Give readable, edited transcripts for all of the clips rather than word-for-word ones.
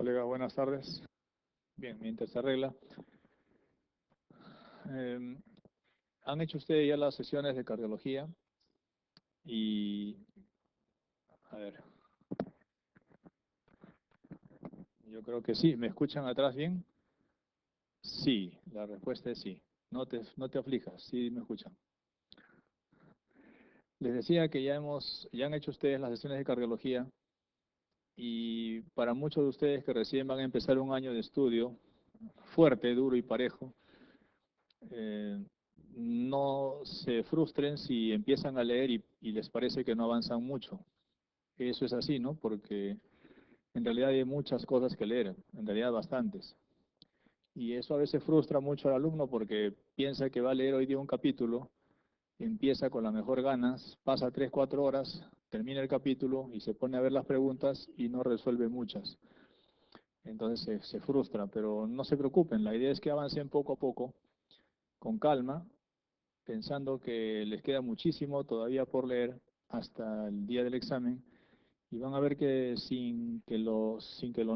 Colega, buenas tardes. Bien, mientras se arregla. ¿Han hecho ustedes ya las sesiones de cardiología? Y, a ver, yo creo que sí. ¿Me escuchan atrás bien? Sí, la respuesta es sí. No te aflijas, sí me escuchan. Les decía que ya han hecho ustedes las sesiones de cardiología y para muchos de ustedes que recién van a empezar un año de estudio fuerte, duro y parejo, eh, no se frustren si empiezan a leer y les parece que no avanzan mucho. Eso es así, ¿no? Porque en realidad hay muchas cosas que leer, en realidad bastantes. Y eso a veces frustra mucho al alumno porque piensa que va a leer hoy día un capítulo, empieza con la mejor ganas, pasa 3, 4 horas, termina el capítulo y se pone a ver las preguntas y no resuelve muchas. Entonces se frustra, pero no se preocupen, la idea es que avancen poco a poco, con calma, pensando que les queda muchísimo todavía por leer hasta el día del examen y van a ver que sin que lo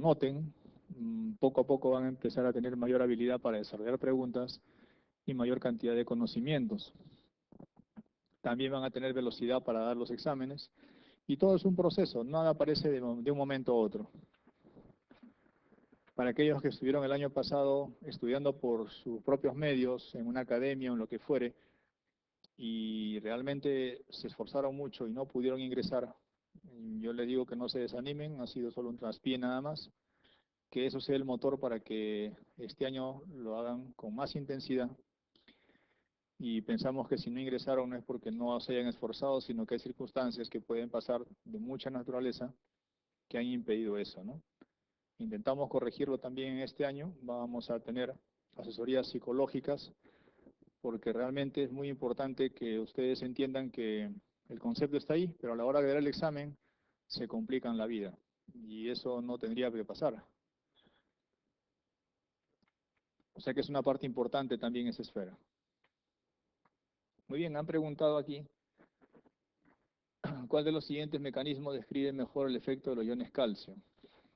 noten, poco a poco van a empezar a tener mayor habilidad para desarrollar preguntas y mayor cantidad de conocimientos. También van a tener velocidad para dar los exámenes y todo es un proceso, nada aparece de un momento a otro. Para aquellos que estuvieron el año pasado estudiando por sus propios medios, en una academia o en lo que fuere, y realmente se esforzaron mucho y no pudieron ingresar, yo les digo que no se desanimen, ha sido solo un traspié nada más, que eso sea el motor para que este año lo hagan con más intensidad. Y pensamos que si no ingresaron no es porque no se hayan esforzado, sino que hay circunstancias que pueden pasar de mucha naturaleza que han impedido eso, ¿no? Intentamos corregirlo también en este año, vamos a tener asesorías psicológicas, porque realmente es muy importante que ustedes entiendan que el concepto está ahí, pero a la hora de dar el examen se complican la vida, y eso no tendría que pasar. O sea que es una parte importante también esa esfera. Muy bien, han preguntado aquí, ¿cuál de los siguientes mecanismos describe mejor el efecto de los iones calcio?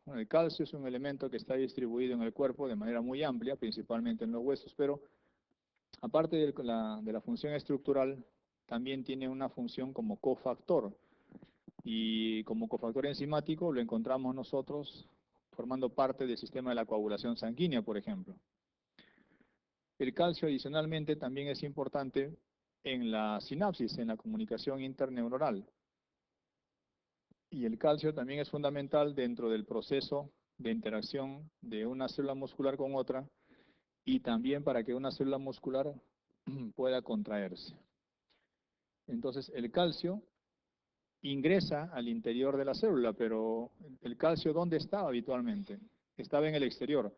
Bueno, el calcio es un elemento que está distribuido en el cuerpo de manera muy amplia, principalmente en los huesos, pero aparte de la función estructural, también tiene una función como cofactor. Y como cofactor enzimático lo encontramos nosotros formando parte del sistema de la coagulación sanguínea, por ejemplo. El calcio adicionalmente también es importante en la sinapsis, en la comunicación interneuronal. Y el calcio también es fundamental dentro del proceso de interacción de una célula muscular con otra y también para que una célula muscular pueda contraerse. Entonces, el calcio ingresa al interior de la célula, pero el calcio, ¿dónde estaba habitualmente? Estaba en el exterior.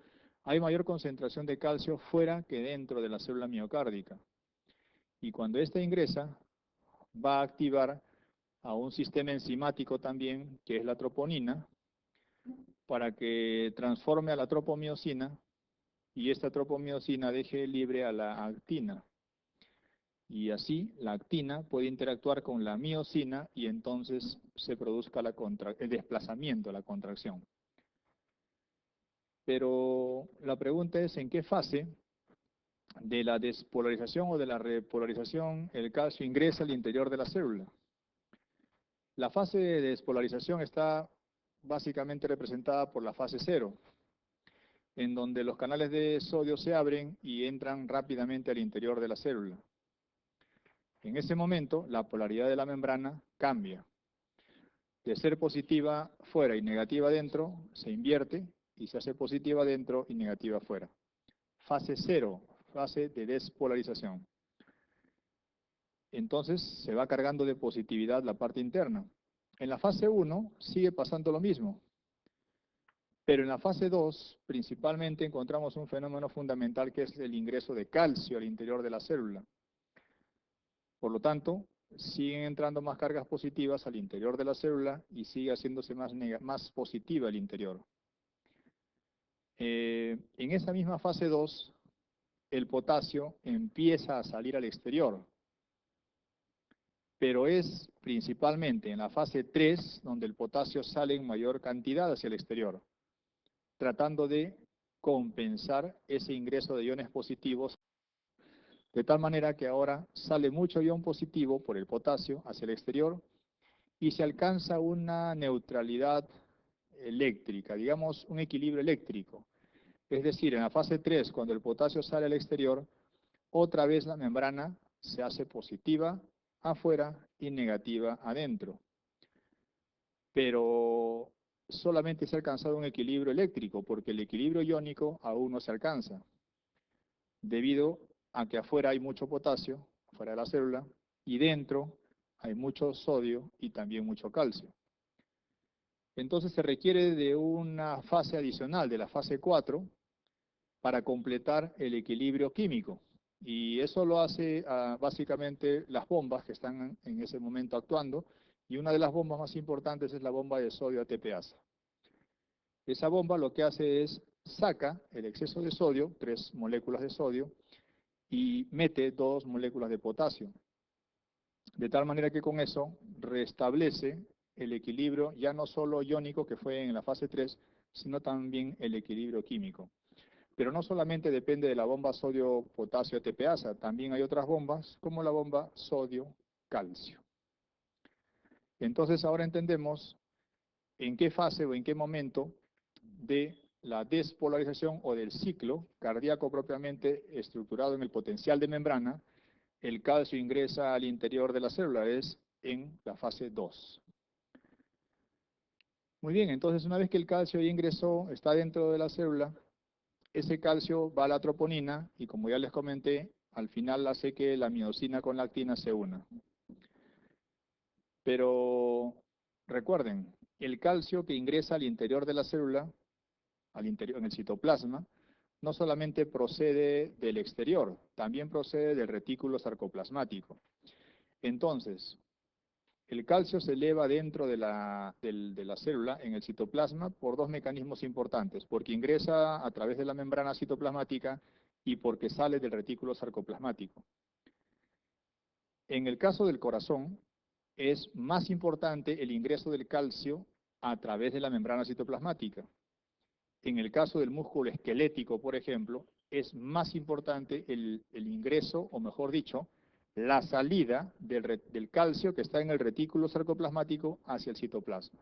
Hay mayor concentración de calcio fuera que dentro de la célula miocárdica. Y cuando ésta ingresa, va a activar a un sistema enzimático también, que es la troponina, para que transforme a la tropomiosina y esta tropomiosina deje libre a la actina. Y así la actina puede interactuar con la miosina y entonces se produzca el desplazamiento, la contracción. Pero la pregunta es en qué fase de la despolarización o de la repolarización el calcio ingresa al interior de la célula. La fase de despolarización está básicamente representada por la fase 0, en donde los canales de sodio se abren y entran rápidamente al interior de la célula. En ese momento, la polaridad de la membrana cambia. De ser positiva fuera y negativa dentro, se invierte y se hace positiva dentro y negativa fuera. Fase 0, fase de despolarización. Entonces se va cargando de positividad la parte interna. En la fase 1 sigue pasando lo mismo, pero en la fase 2 principalmente encontramos un fenómeno fundamental que es el ingreso de calcio al interior de la célula. Por lo tanto, siguen entrando más cargas positivas al interior de la célula y sigue haciéndose más positiva el interior. En esa misma fase 2, el potasio empieza a salir al exterior, pero es principalmente en la fase 3 donde el potasio sale en mayor cantidad hacia el exterior. tratando de compensar ese ingreso de iones positivos, de tal manera que ahora sale mucho ion positivo por el potasio hacia el exterior y se alcanza una neutralidad eléctrica, digamos un equilibrio eléctrico. Es decir, en la fase 3, cuando el potasio sale al exterior, otra vez la membrana se hace positiva afuera y negativa adentro. Pero solamente se ha alcanzado un equilibrio eléctrico, porque el equilibrio iónico aún no se alcanza, debido a que afuera hay mucho potasio, afuera de la célula, y dentro hay mucho sodio y también mucho calcio. Entonces se requiere de una fase adicional, de la fase 4, para completar el equilibrio químico. Y eso lo hace básicamente las bombas que están en ese momento actuando, y una de las bombas más importantes es la bomba de sodio ATPasa. Esa bomba lo que hace es saca el exceso de sodio, 3 moléculas de sodio, y mete 2 moléculas de potasio. De tal manera que con eso restablece el equilibrio ya no solo iónico que fue en la fase 3, sino también el equilibrio químico. Pero no solamente depende de la bomba sodio-potasio ATPasa, también hay otras bombas como la bomba sodio-calcio. Entonces ahora entendemos en qué fase o en qué momento de la despolarización o del ciclo cardíaco propiamente estructurado en el potencial de membrana, el calcio ingresa al interior de la célula, es en la fase 2. Muy bien, entonces una vez que el calcio ya ingresó, está dentro de la célula, ese calcio va a la troponina y como ya les comenté, al final hace que la miosina con la actina se una. Pero recuerden, el calcio que ingresa al interior de la célula, al interior, en el citoplasma, no solamente procede del exterior, también procede del retículo sarcoplasmático. Entonces, el calcio se eleva dentro de la célula, en el citoplasma, por 2 mecanismos importantes, porque ingresa a través de la membrana citoplasmática y porque sale del retículo sarcoplasmático. En el caso del corazón, es más importante el ingreso del calcio a través de la membrana citoplasmática. En el caso del músculo esquelético, por ejemplo, es más importante el ingreso, o mejor dicho, la salida del calcio que está en el retículo sarcoplasmático hacia el citoplasma.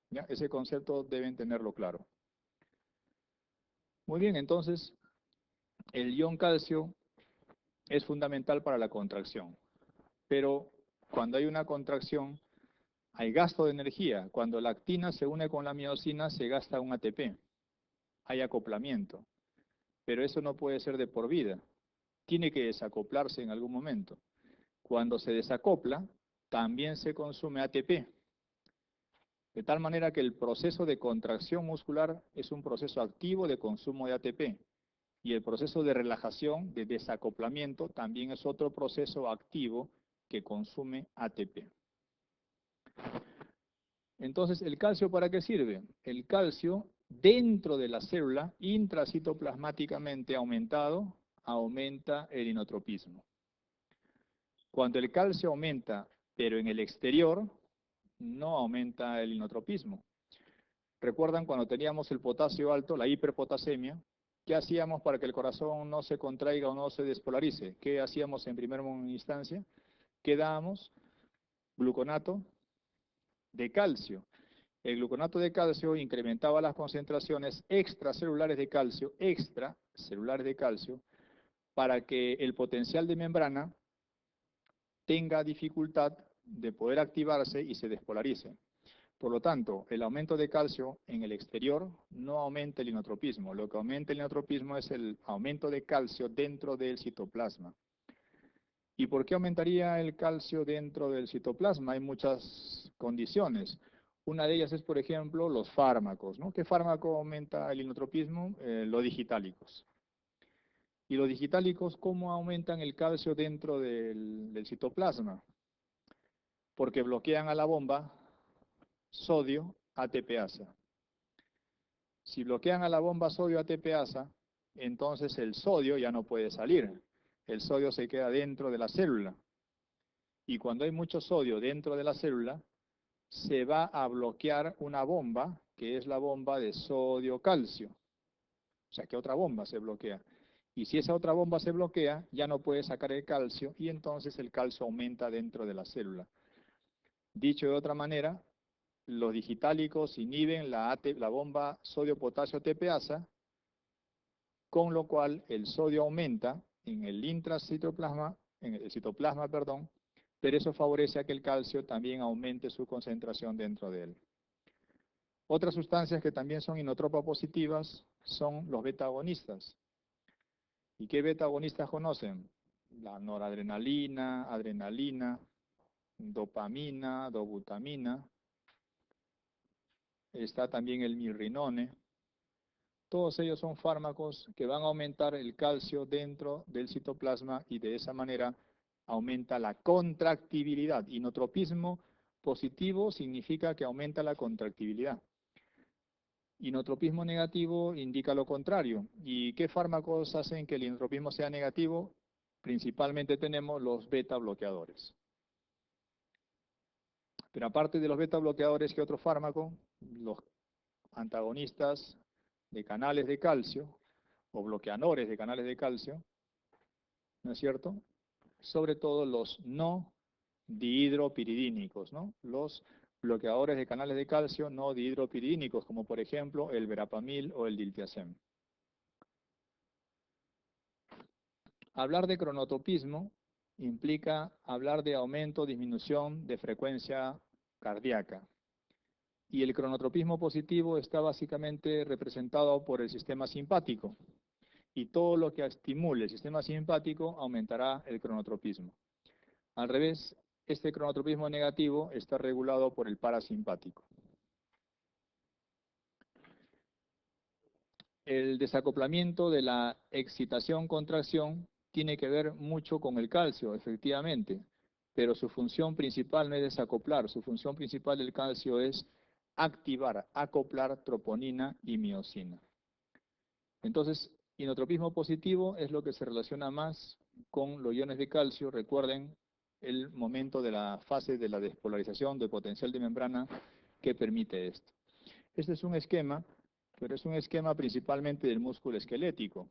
¿Ya? Ese concepto deben tenerlo claro. Muy bien, entonces, el ion calcio es fundamental para la contracción, pero cuando hay una contracción, hay gasto de energía. Cuando la actina se une con la miosina, se gasta un ATP. Hay acoplamiento, pero eso no puede ser de por vida. Tiene que desacoplarse en algún momento. Cuando se desacopla, también se consume ATP. De tal manera que el proceso de contracción muscular es un proceso activo de consumo de ATP. Y el proceso de relajación, de desacoplamiento, también es otro proceso activo que consume ATP. Entonces, ¿el calcio para qué sirve? El calcio, dentro de la célula, intracitoplasmáticamente aumentado, aumenta el inotropismo. Cuando el calcio aumenta, pero en el exterior, no aumenta el inotropismo. ¿Recuerdan cuando teníamos el potasio alto, la hiperpotasemia? ¿Qué hacíamos para que el corazón no se contraiga o no se despolarice? ¿Qué hacíamos en primera instancia? ¿Qué dábamos? Gluconato de calcio. El gluconato de calcio incrementaba las concentraciones extracelulares de calcio, para que el potencial de membrana tenga dificultad de poder activarse y se despolarice. Por lo tanto, el aumento de calcio en el exterior no aumenta el inotropismo. Lo que aumenta el inotropismo es el aumento de calcio dentro del citoplasma. ¿Y por qué aumentaría el calcio dentro del citoplasma? Hay muchas condiciones. Una de ellas es, por ejemplo, los fármacos, ¿no? ¿Qué fármaco aumenta el inotropismo? Los digitálicos. ¿Y los digitálicos cómo aumentan el calcio dentro del citoplasma? Porque bloquean a la bomba sodio ATPasa. Si bloquean a la bomba sodio ATPasa, entonces el sodio ya no puede salir. El sodio se queda dentro de la célula. Y cuando hay mucho sodio dentro de la célula, se va a bloquear una bomba, que es la bomba de sodio-calcio. O sea, que otra bomba se bloquea. Y si esa otra bomba se bloquea, ya no puede sacar el calcio y entonces el calcio aumenta dentro de la célula. Dicho de otra manera, los digitálicos inhiben la bomba sodio-potasio TPasa, con lo cual el sodio aumenta en el intracitoplasma, en el citoplasma, perdón, pero eso favorece a que el calcio también aumente su concentración dentro de él. Otras sustancias que también son inotropas positivas son los beta-agonistas. ¿Y qué beta-agonistas conocen? La noradrenalina, adrenalina, dopamina, dobutamina. Está también el mirrinone. Todos ellos son fármacos que van a aumentar el calcio dentro del citoplasma y de esa manera aumenta la contractibilidad. Inotropismo positivo significa que aumenta la contractibilidad. Inotropismo negativo indica lo contrario. ¿Y qué fármacos hacen que el inotropismo sea negativo? Principalmente tenemos los beta bloqueadores. Pero aparte de los beta bloqueadores, ¿qué otro fármaco? Los antagonistas de canales de calcio o bloqueadores de canales de calcio, ¿no es cierto? Sobre todo los no dihidropiridínicos, ¿no? Los bloqueadores de canales de calcio no dihidropiridínicos, como por ejemplo el verapamil o el diltiazem. Hablar de cronotropismo implica hablar de aumento o disminución de frecuencia cardíaca. Y el cronotropismo positivo está básicamente representado por el sistema simpático. Y todo lo que estimule el sistema simpático aumentará el cronotropismo. Al revés, este cronotropismo negativo está regulado por el parasimpático. El desacoplamiento de la excitación-contracción tiene que ver mucho con el calcio, efectivamente, pero su función principal no es desacoplar, su función principal del calcio es activar, acoplar troponina y miosina. Entonces, inotropismo positivo es lo que se relaciona más con los iones de calcio. Recuerden el momento de la fase de la despolarización del potencial de membrana que permite esto. Este es un esquema, pero es un esquema principalmente del músculo esquelético.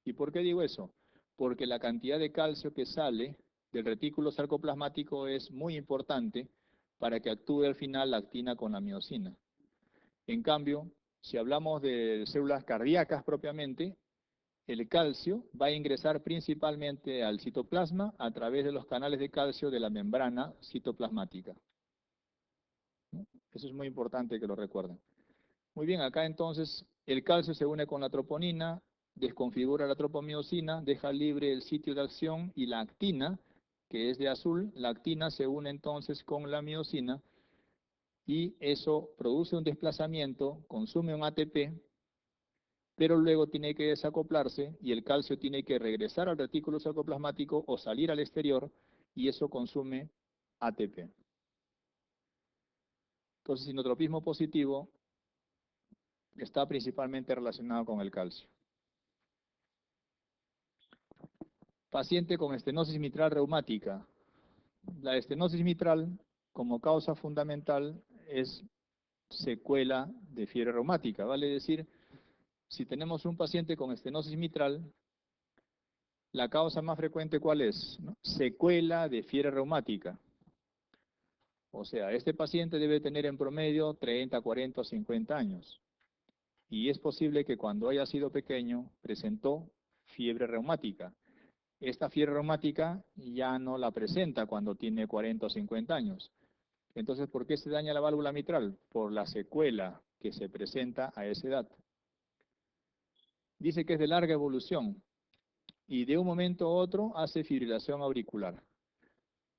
¿Y por qué digo eso? Porque la cantidad de calcio que sale del retículo sarcoplasmático es muy importante para que actúe al final la actina con la miosina. En cambio, si hablamos de células cardíacas propiamente, el calcio va a ingresar principalmente al citoplasma a través de los canales de calcio de la membrana citoplasmática. Eso es muy importante que lo recuerden. Muy bien, acá entonces el calcio se une con la troponina, desconfigura la tropomiosina, deja libre el sitio de acción y la actina, que es de azul, la actina se une entonces con la miosina y eso produce un desplazamiento, consume un ATP, pero luego tiene que desacoplarse y el calcio tiene que regresar al retículo sarcoplasmático o salir al exterior y eso consume ATP. Entonces, inotropismo positivo está principalmente relacionado con el calcio. Paciente con estenosis mitral reumática. La estenosis mitral, como causa fundamental, es secuela de fiebre reumática. Vale decir, si tenemos un paciente con estenosis mitral, la causa más frecuente, ¿cuál es? ¿No? Secuela de fiebre reumática. O sea, este paciente debe tener en promedio 30, 40 o 50 años. Y es posible que cuando haya sido pequeño presentó fiebre reumática. Esta fiebre reumática ya no la presenta cuando tiene 40 o 50 años. Entonces, ¿por qué se daña la válvula mitral? Por la secuela que se presenta a esa edad. Dice que es de larga evolución y de un momento a otro hace fibrilación auricular.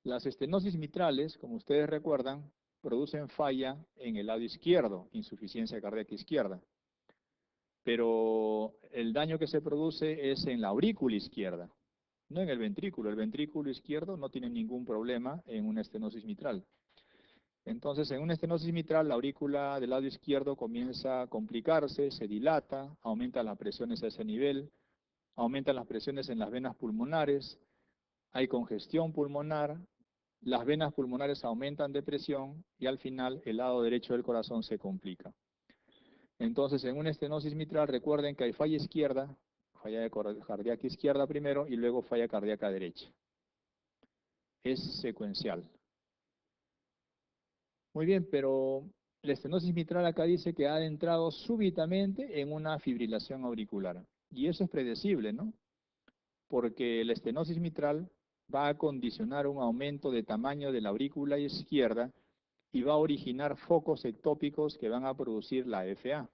Las estenosis mitrales, como ustedes recuerdan, producen falla en el lado izquierdo, insuficiencia cardíaca izquierda. Pero el daño que se produce es en la aurícula izquierda, no en el ventrículo. El ventrículo izquierdo no tiene ningún problema en una estenosis mitral. Entonces, en una estenosis mitral, la aurícula del lado izquierdo comienza a complicarse, se dilata, aumentan las presiones a ese nivel, aumentan las presiones en las venas pulmonares, hay congestión pulmonar, las venas pulmonares aumentan de presión y al final el lado derecho del corazón se complica. Entonces, en una estenosis mitral, recuerden que hay falla izquierda, falla cardíaca izquierda primero y luego falla cardíaca derecha. Es secuencial. Muy bien, pero la estenosis mitral acá dice que ha entrado súbitamente en una fibrilación auricular. Y eso es predecible, ¿no? Porque la estenosis mitral va a condicionar un aumento de tamaño de la aurícula izquierda y va a originar focos ectópicos que van a producir la FA.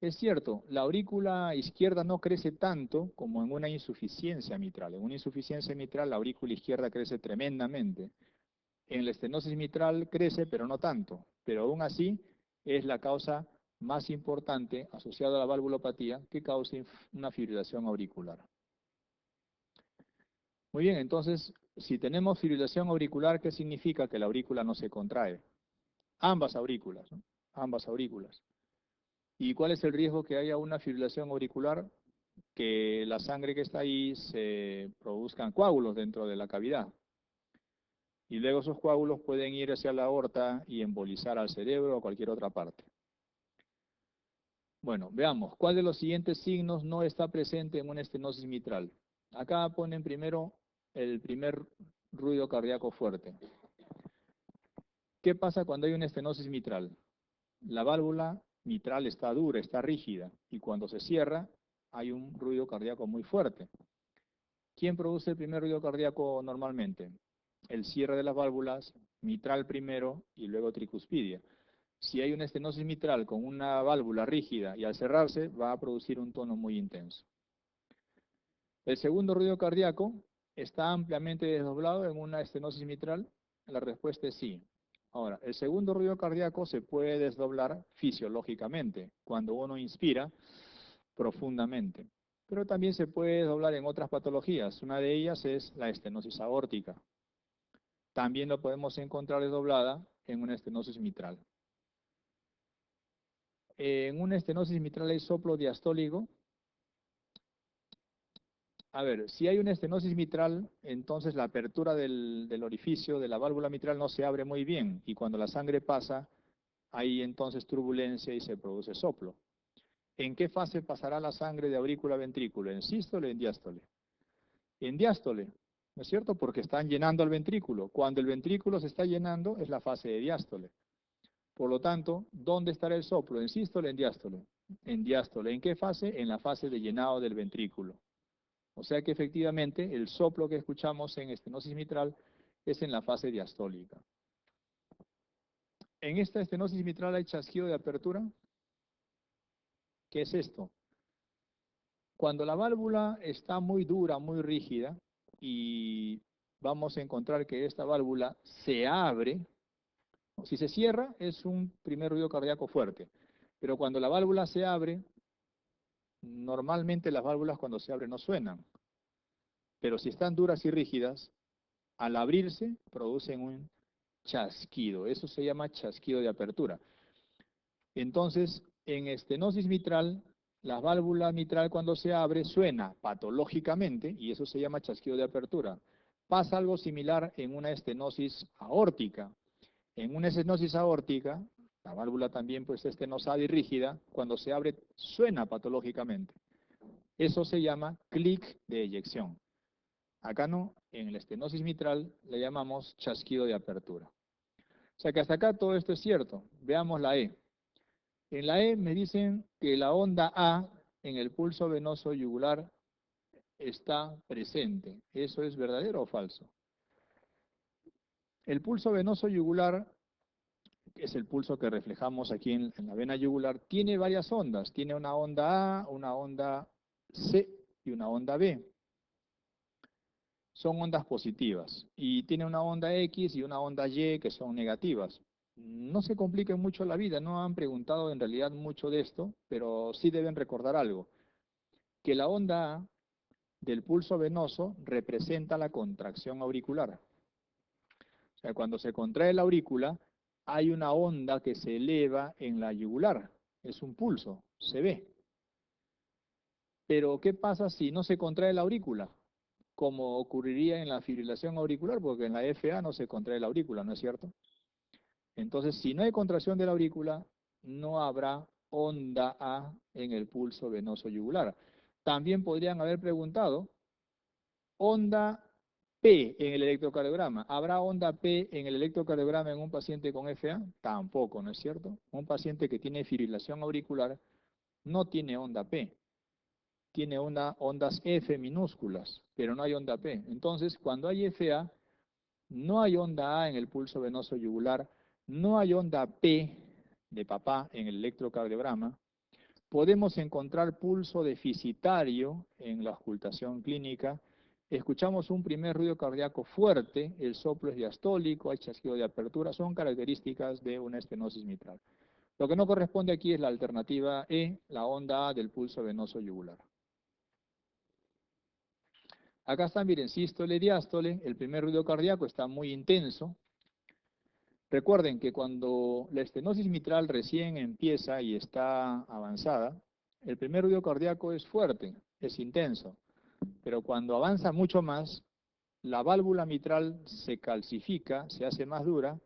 Es cierto, la aurícula izquierda no crece tanto como en una insuficiencia mitral. En una insuficiencia mitral la aurícula izquierda crece tremendamente. En la estenosis mitral crece, pero no tanto. Pero aún así es la causa más importante asociada a la valvulopatía que causa una fibrilación auricular. Muy bien, entonces, si tenemos fibrilación auricular, ¿qué significa? Que la aurícula no se contrae. Ambas aurículas, ¿no? Ambas aurículas. ¿Y cuál es el riesgo que haya una fibrilación auricular? Que la sangre que está ahí se produzcan coágulos dentro de la cavidad. Y luego esos coágulos pueden ir hacia la aorta y embolizar al cerebro o a cualquier otra parte. Bueno, veamos, ¿cuál de los siguientes signos no está presente en una estenosis mitral? Acá ponen primero el primer ruido cardíaco fuerte. ¿Qué pasa cuando hay una estenosis mitral? La válvula mitral está dura, está rígida, y cuando se cierra hay un ruido cardíaco muy fuerte. ¿Quién produce el primer ruido cardíaco normalmente? El cierre de las válvulas, mitral primero y luego tricuspidia. Si hay una estenosis mitral con una válvula rígida y al cerrarse va a producir un tono muy intenso. El segundo ruido cardíaco está ampliamente desdoblado en una estenosis mitral. La respuesta es sí. Ahora, el segundo ruido cardíaco se puede desdoblar fisiológicamente cuando uno inspira profundamente, pero también se puede desdoblar en otras patologías. Una de ellas es la estenosis aórtica. También lo podemos encontrar desdoblada en una estenosis mitral. En una estenosis mitral hay soplo diastólico. A ver, si hay una estenosis mitral, entonces la apertura del orificio de la válvula mitral no se abre muy bien y cuando la sangre pasa, hay entonces turbulencia y se produce soplo. ¿En qué fase pasará la sangre de aurícula a ventrículo? ¿En sístole o en diástole? En diástole, ¿no es cierto? Porque están llenando el ventrículo. Cuando el ventrículo se está llenando es la fase de diástole. Por lo tanto, ¿dónde estará el soplo? ¿En sístole o en diástole? En diástole. ¿En qué fase? En la fase de llenado del ventrículo. O sea que efectivamente el soplo que escuchamos en estenosis mitral es en la fase diastólica. En esta estenosis mitral hay chasquido de apertura. ¿Qué es esto? Cuando la válvula está muy dura, muy rígida, y vamos a encontrar que esta válvula se abre, si se cierra es un primer ruido cardíaco fuerte, pero cuando la válvula se abre, normalmente las válvulas cuando se abren no suenan, pero si están duras y rígidas, al abrirse producen un chasquido, eso se llama chasquido de apertura. Entonces, en estenosis mitral, la válvula mitral cuando se abre suena patológicamente y eso se llama chasquido de apertura. Pasa algo similar en una estenosis aórtica. En una estenosis aórtica, la válvula también pues estenosada y rígida, cuando se abre suena patológicamente. Eso se llama clic de eyección. Acá no, en la estenosis mitral le llamamos chasquido de apertura. O sea que hasta acá todo esto es cierto. Veamos la E. En la E me dicen que la onda A en el pulso venoso yugular está presente. ¿Eso es verdadero o falso? El pulso venoso yugular, que es el pulso que reflejamos aquí en la vena yugular, tiene varias ondas. Tiene una onda A, una onda C y una onda B. Son ondas positivas. Y tiene una onda X y una onda Y que son negativas. No se compliquen mucho la vida, no han preguntado en realidad mucho de esto, pero sí deben recordar algo, que la onda A del pulso venoso representa la contracción auricular. O sea, cuando se contrae la aurícula, hay una onda que se eleva en la yugular. Es un pulso, se ve. Pero, ¿qué pasa si no se contrae la aurícula? como ocurriría en la fibrilación auricular, porque en la FA no se contrae la aurícula, ¿no es cierto? Entonces, si no hay contracción de la aurícula, no habrá onda A en el pulso venoso yugular. También podrían haber preguntado, onda P en el electrocardiograma. ¿Habrá onda P en el electrocardiograma en un paciente con FA? Tampoco, ¿no es cierto? Un paciente que tiene fibrilación auricular no tiene onda P. Tiene ondas F minúsculas, pero no hay onda P. Entonces, cuando hay FA, no hay onda A en el pulso venoso yugular, no hay onda P de papá en el electrocardiograma. Podemos encontrar pulso deficitario en la auscultación clínica. Escuchamos un primer ruido cardíaco fuerte, el soplo es diastólico, hay chasquido de apertura, son características de una estenosis mitral. Lo que no corresponde aquí es la alternativa E, la onda A del pulso venoso yugular. Acá está, miren, sístole, diástole, el primer ruido cardíaco está muy intenso. Recuerden que cuando la estenosis mitral recién empieza y está avanzada, el primer ruido cardíaco es fuerte, es intenso. Pero cuando avanza mucho más, la válvula mitral se calcifica, se hace más dura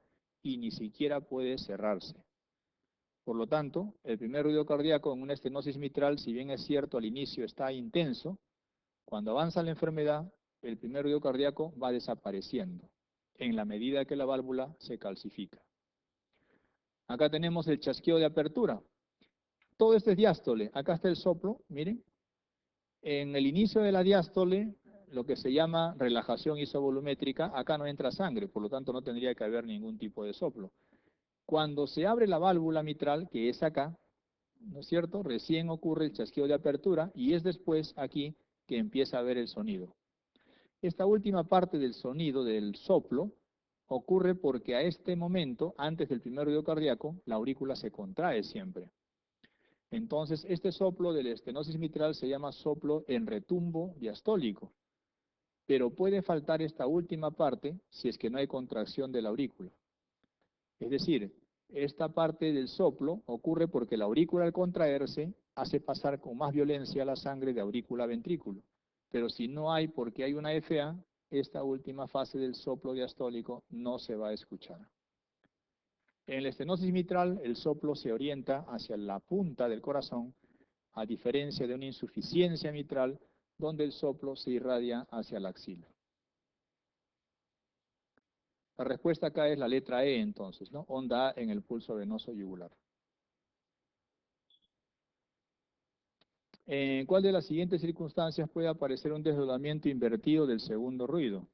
y ni siquiera puede cerrarse. Por lo tanto, el primer ruido cardíaco en una estenosis mitral, si bien es cierto al inicio está intenso, cuando avanza la enfermedad, el primer ruido cardíaco va desapareciendo en la medida que la válvula se calcifica. Acá tenemos el chasquido de apertura. Todo esto es diástole. Acá está el soplo, miren. En el inicio de la diástole, lo que se llama relajación isovolumétrica, acá no entra sangre, por lo tanto no tendría que haber ningún tipo de soplo. Cuando se abre la válvula mitral, que es acá, ¿no es cierto? Recién ocurre el chasquido de apertura y es después aquí que empieza a haber el sonido. Esta última parte del sonido, del soplo, ocurre porque a este momento, antes del primer ruido cardíaco, la aurícula se contrae siempre. Entonces, este soplo de la estenosis mitral se llama soplo en retumbo diastólico, pero puede faltar esta última parte si es que no hay contracción de la aurícula. Es decir, esta parte del soplo ocurre porque la aurícula al contraerse hace pasar con más violencia la sangre de aurícula a ventrículo. Pero si no hay porque hay una FA, esta última fase del soplo diastólico no se va a escuchar. En la estenosis mitral, el soplo se orienta hacia la punta del corazón, a diferencia de una insuficiencia mitral, donde el soplo se irradia hacia la axila. La respuesta acá es la letra E, entonces, ¿no? Onda A en el pulso venoso yugular. ¿En cuál de las siguientes circunstancias puede aparecer un desdoblamiento invertido del segundo ruido?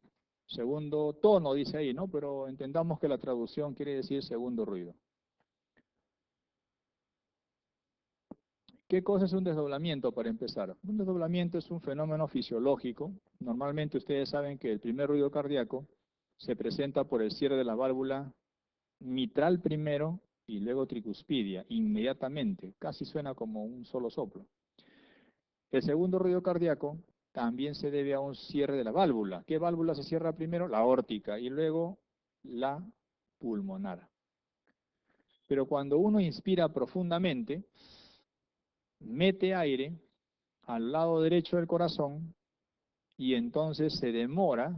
Segundo tono, dice ahí, ¿no? Pero entendamos que la traducción quiere decir segundo ruido. ¿Qué cosa es un desdoblamiento para empezar? Un desdoblamiento es un fenómeno fisiológico. Normalmente ustedes saben que el primer ruido cardíaco se presenta por el cierre de la válvula mitral primero y luego tricuspidia, inmediatamente. Casi suena como un solo soplo. El segundo ruido cardíaco también se debe a un cierre de la válvula. ¿Qué válvula se cierra primero? La aórtica y luego la pulmonar. Pero cuando uno inspira profundamente, mete aire al lado derecho del corazón y entonces se demora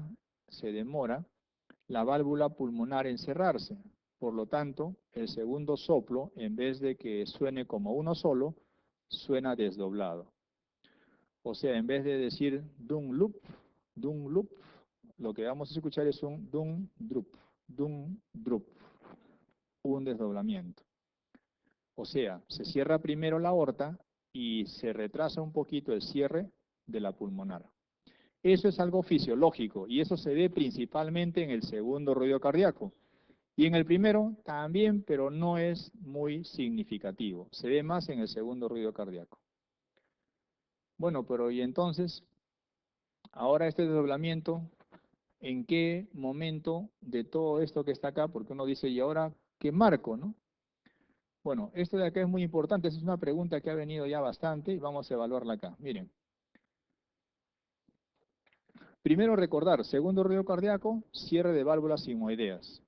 la válvula pulmonar en cerrarse. Por lo tanto, el segundo soplo, en vez de que suene como uno solo, suena desdoblado. O sea, en vez de decir dung loop, lo que vamos a escuchar es un dung drup, un desdoblamiento. O sea, se cierra primero la aorta y se retrasa un poquito el cierre de la pulmonar. Eso es algo fisiológico y eso se ve principalmente en el segundo ruido cardíaco. Y en el primero también, pero no es muy significativo. Se ve más en el segundo ruido cardíaco. Bueno, pero y entonces, ahora este desdoblamiento, ¿en qué momento de todo esto que está acá? Porque uno dice, ¿y ahora qué marco, no? Bueno, esto de acá es muy importante, esa es una pregunta que ha venido ya bastante y vamos a evaluarla acá. Miren. Primero recordar, segundo ruido cardíaco, cierre de válvulas sigmoideas.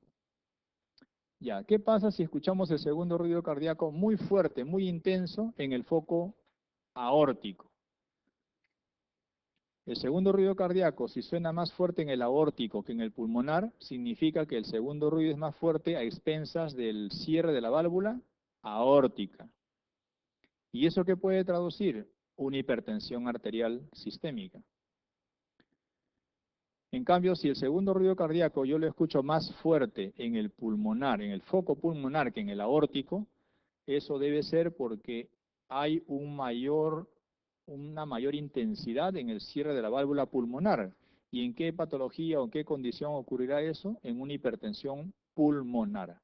Ya, ¿qué pasa si escuchamos el segundo ruido cardíaco muy fuerte, muy intenso en el foco aórtico? El segundo ruido cardíaco, si suena más fuerte en el aórtico que en el pulmonar, significa que el segundo ruido es más fuerte a expensas del cierre de la válvula aórtica. ¿Y eso qué puede traducir? Una hipertensión arterial sistémica. En cambio, si el segundo ruido cardíaco yo lo escucho más fuerte en el pulmonar, en el foco pulmonar que en el aórtico, eso debe ser porque hay una mayor intensidad en el cierre de la válvula pulmonar. ¿Y en qué patología o en qué condición ocurrirá eso? En una hipertensión pulmonar.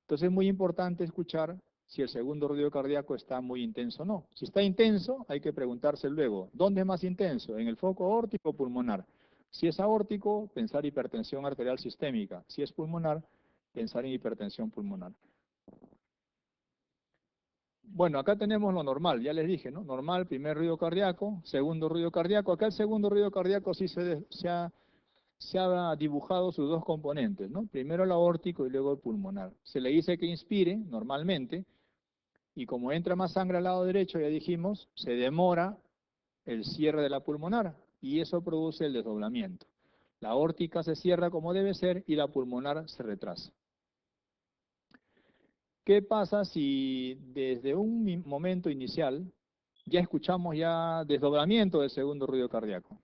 Entonces es muy importante escuchar si el segundo ruido cardíaco está muy intenso o no. Si está intenso, hay que preguntarse luego, ¿dónde es más intenso? ¿En el foco aórtico o pulmonar? Si es aórtico, pensar hipertensión arterial sistémica. Si es pulmonar, pensar en hipertensión pulmonar. Bueno, acá tenemos lo normal, ya les dije, ¿no? Normal, primer ruido cardíaco, segundo ruido cardíaco. Acá el segundo ruido cardíaco sí se ha dibujado sus dos componentes, ¿no? Primero el aórtico y luego el pulmonar. Se le dice que inspire, normalmente, y como entra más sangre al lado derecho, ya dijimos, se demora el cierre de la pulmonar, y eso produce el desdoblamiento. La aórtica se cierra como debe ser y la pulmonar se retrasa. ¿Qué pasa si desde un momento inicial ya escuchamos ya desdoblamiento del segundo ruido cardíaco?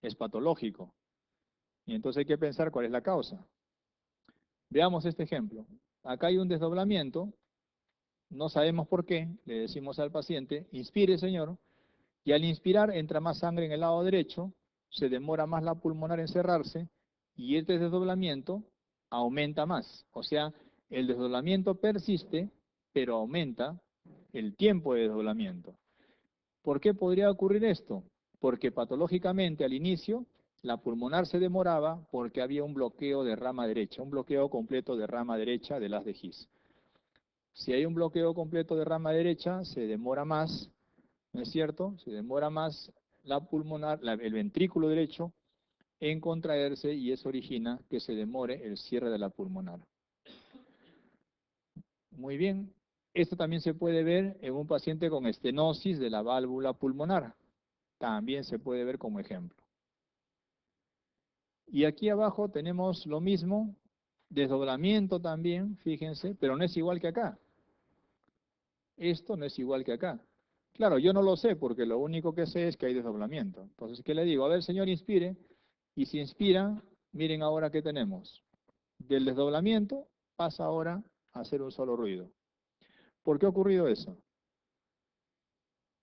Es patológico. Y entonces hay que pensar cuál es la causa. Veamos este ejemplo. Acá hay un desdoblamiento, no sabemos por qué, le decimos al paciente, inspire señor, y al inspirar entra más sangre en el lado derecho, se demora más la pulmonar en cerrarse, y este desdoblamiento aumenta más. O sea, el desdoblamiento persiste, pero aumenta el tiempo de desdoblamiento. ¿Por qué podría ocurrir esto? Porque patológicamente al inicio la pulmonar se demoraba porque había un bloqueo de rama derecha, un bloqueo completo de rama derecha del haz de His. Si hay un bloqueo completo de rama derecha, se demora más, ¿no es cierto? Se demora más la pulmonar, el ventrículo derecho en contraerse y eso origina que se demore el cierre de la pulmonar. Muy bien. Esto también se puede ver en un paciente con estenosis de la válvula pulmonar. También se puede ver como ejemplo. Y aquí abajo tenemos lo mismo, desdoblamiento también, fíjense, pero no es igual que acá. Esto no es igual que acá. Claro, yo no lo sé porque lo único que sé es que hay desdoblamiento. Entonces, ¿qué le digo? A ver, señor, inspire. Y si inspira, miren ahora qué tenemos. Del desdoblamiento pasa ahora a hacer un solo ruido. ¿Por qué ha ocurrido eso?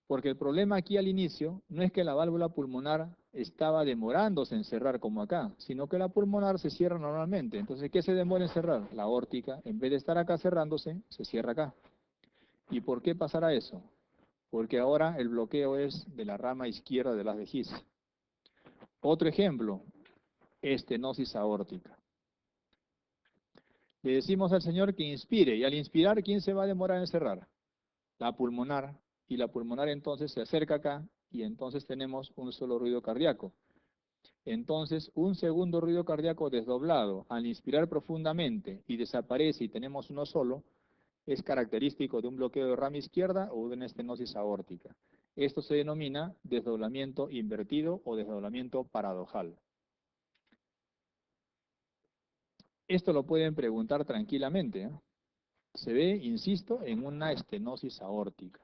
Porque el problema aquí al inicio no es que la válvula pulmonar estaba demorándose en cerrar como acá, sino que la pulmonar se cierra normalmente. Entonces, ¿qué se demora en cerrar? La aórtica, en vez de estar acá cerrándose, se cierra acá. ¿Y por qué pasará eso? Porque ahora el bloqueo es de la rama izquierda de las de His. Otro ejemplo, estenosis aórtica. Le decimos al Señor que inspire, y al inspirar, ¿quién se va a demorar en cerrar? La pulmonar, y la pulmonar entonces se acerca acá, y entonces tenemos un solo ruido cardíaco. Entonces, un segundo ruido cardíaco desdoblado, al inspirar profundamente y desaparece y tenemos uno solo, es característico de un bloqueo de rama izquierda o de una estenosis aórtica. Esto se denomina desdoblamiento invertido o desdoblamiento paradojal. Esto lo pueden preguntar tranquilamente, ¿eh? Se ve, insisto, en una estenosis aórtica.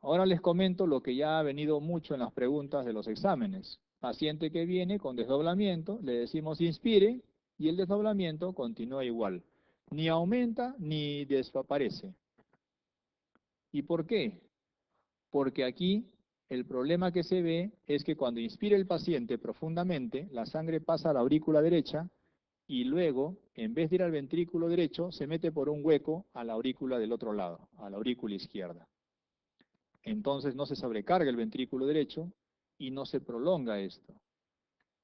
Ahora les comento lo que ya ha venido mucho en las preguntas de los exámenes. Paciente que viene con desdoblamiento, le decimos inspire y el desdoblamiento continúa igual. Ni aumenta ni desaparece. ¿Y por qué? Porque aquí el problema que se ve es que cuando inspira el paciente profundamente, la sangre pasa a la aurícula derecha y luego, en vez de ir al ventrículo derecho, se mete por un hueco a la aurícula del otro lado, a la aurícula izquierda. Entonces no se sobrecarga el ventrículo derecho y no se prolonga esto.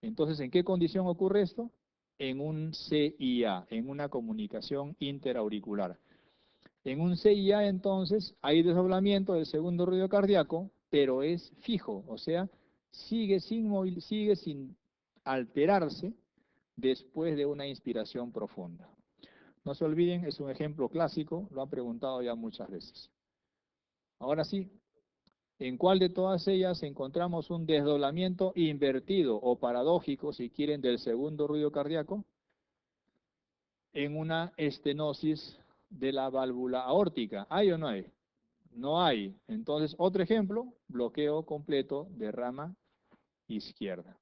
Entonces, ¿en qué condición ocurre esto? En un CIA, en una comunicación interauricular. En un CIA, entonces, hay desdoblamiento del segundo ruido cardíaco, pero es fijo, o sea, sigue sin alterarse después de una inspiración profunda. No se olviden, es un ejemplo clásico, lo han preguntado ya muchas veces. Ahora sí, ¿En cuál de todas ellas encontramos un desdoblamiento invertido o paradójico, si quieren, del segundo ruido cardíaco? En una estenosis de la válvula aórtica. ¿Hay o no hay? No hay. Entonces, otro ejemplo, bloqueo completo de rama izquierda.